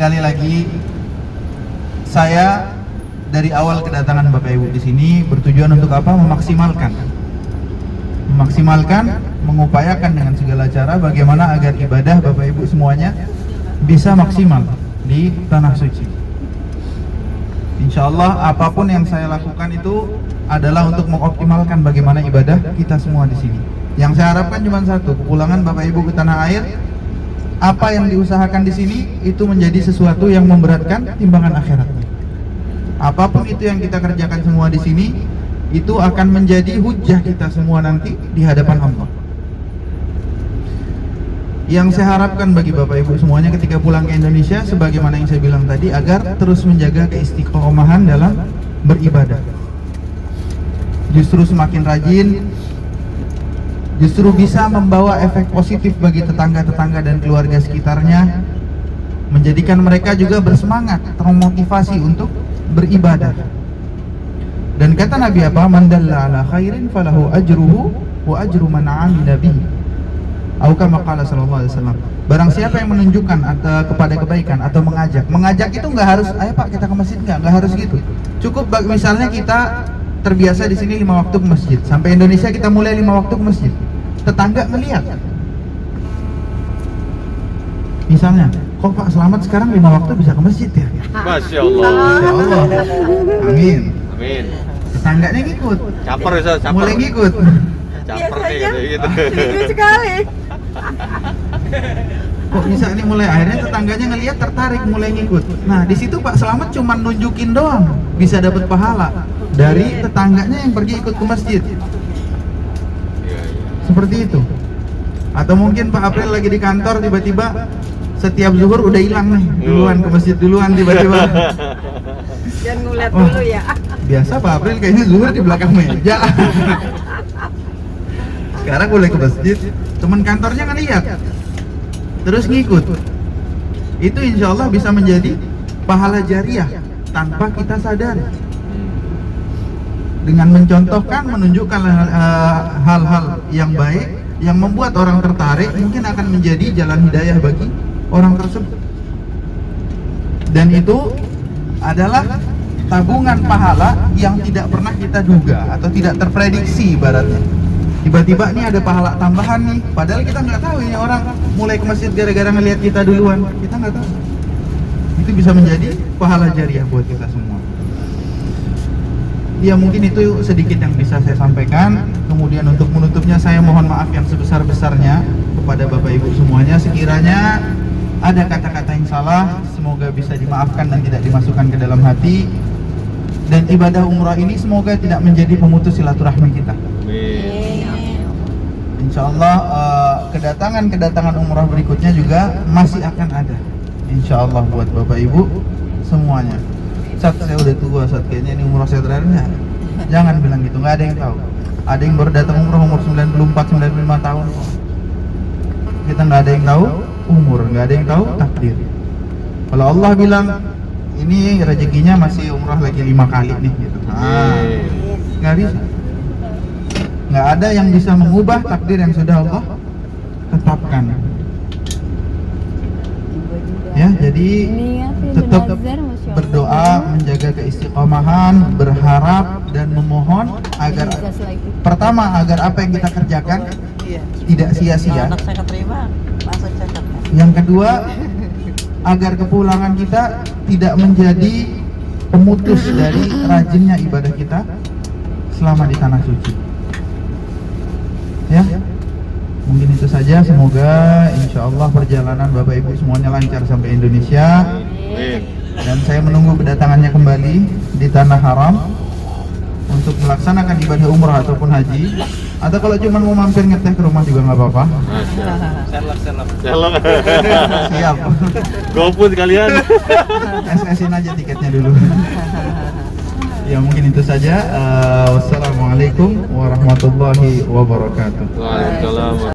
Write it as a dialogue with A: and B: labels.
A: sekali lagi, saya dari awal kedatangan Bapak Ibu di sini bertujuan untuk apa? Memaksimalkan, mengupayakan dengan segala cara bagaimana agar ibadah Bapak Ibu semuanya bisa maksimal di tanah suci. Insya Allah apapun yang saya lakukan itu adalah untuk mengoptimalkan bagaimana ibadah kita semua di sini. Yang saya harapkan cuma satu, kepulangan Bapak Ibu ke tanah air, apa yang diusahakan di sini itu menjadi sesuatu yang memberatkan timbangan akhiratnya. Apapun itu yang kita kerjakan semua di sini, itu akan menjadi hujah kita semua nanti di hadapan Allah. Yang saya harapkan bagi Bapak Ibu semuanya ketika pulang ke Indonesia, sebagaimana yang saya bilang tadi, agar terus menjaga keistiqomahan dalam beribadah. Justru semakin rajin, justru bisa membawa efek positif bagi tetangga-tetangga dan keluarga sekitarnya, menjadikan mereka juga bersemangat, termotivasi untuk beribadah. Dan kata Nabi apa? Man dalla ala khairin falahu ajruhu wa ajru man 'amila bihi. Atau kama qala sallallahu alaihi wasallam. Barang siapa yang menunjukkan kepada kebaikan atau mengajak itu nggak harus, ayo Pak kita ke masjid, nggak harus gitu. Cukup misalnya kita terbiasa di sini 5 waktu ke masjid. Sampai Indonesia kita mulai 5 waktu ke masjid. Tetangga melihat. Misalnya, kok Pak Selamat sekarang 5 waktu bisa ke masjid ya?
B: Masya Allah.
A: Masya Allah. Amin.
B: Amin.
A: Tetangganya ngikut.
B: Caper ya, caper.
A: Mulai ngikut.
B: Caper nih gitu.
C: Lucu sekali.
A: Kok bisa nih mulai, akhirnya tetangganya ngelihat tertarik mulai ngikut. Nah di situ Pak Selamat cuma nunjukin doang bisa dapat pahala dari tetangganya yang pergi ikut ke masjid. Seperti itu. Atau mungkin Pak April lagi di kantor tiba-tiba setiap zuhur udah hilang nih, duluan ke masjid duluan tiba-tiba.
C: Jangan ngeliat dulu ya.
A: Biasa Pak April kayaknya zuhur di belakang meja. Sekarang boleh ke masjid, teman kantornya ngeliat, terus ngikut. Itu insya Allah bisa menjadi pahala jariah tanpa kita sadari. Dengan mencontohkan, menunjukkan hal-hal yang baik yang membuat orang tertarik, mungkin akan menjadi jalan hidayah bagi orang tersebut. Dan itu adalah tabungan pahala yang tidak pernah kita duga atau tidak terprediksi ibaratnya. Tiba-tiba nih ada pahala tambahan nih, padahal kita nggak tahu ini orang mulai ke masjid gara-gara ngelihat kita duluan, kita nggak tahu. Itu bisa menjadi pahala jariah buat kita semua. Ya mungkin itu sedikit yang bisa saya sampaikan. Kemudian untuk menutupnya saya mohon maaf yang sebesar-besarnya kepada Bapak Ibu semuanya. Sekiranya ada kata-kata yang salah, semoga bisa dimaafkan dan tidak dimasukkan ke dalam hati. Dan ibadah umrah ini semoga tidak menjadi pemutus silaturahmi kita. Insya Allah kedatangan umrah berikutnya juga masih akan ada. Insya Allah buat Bapak Ibu semuanya. Saat saya udah tua, saat kayaknya ini umrah saya terakhir, enggak. Jangan bilang gitu, nggak ada yang tahu. Ada yang baru datang umrah umur 94-95 tahun. Kita nggak ada yang tahu umur, nggak ada yang tahu takdir. Kalau Allah bilang ini rezekinya masih umrah lagi 5 kali nih gitu. Nggak bisa. Nggak ada yang bisa mengubah takdir yang sudah Allah tetapkan. Ya, jadi tetap berdoa, menjaga keistiqomahan, berharap dan memohon agar pertama agar apa yang kita kerjakan tidak sia-sia. Yang kedua, agar kepulangan kita tidak menjadi pemutus dari rajinnya ibadah kita selama di tanah suci. Ya, mungkin itu saja. Semoga insya Allah perjalanan Bapak Ibu semuanya lancar sampai Indonesia. Dan saya menunggu kedatangannya kembali di tanah haram untuk melaksanakan ibadah umrah ataupun haji. Atau kalau cuma mau mampir ngeteh ke rumah juga nggak apa-apa.
B: Selok.
A: Siap.
B: GoFood kalian.
A: SS-in aja tiketnya dulu. Ya mungkin itu saja. Wassalamualaikum warahmatullahi wabarakatuh.
B: Waalaikumsalam.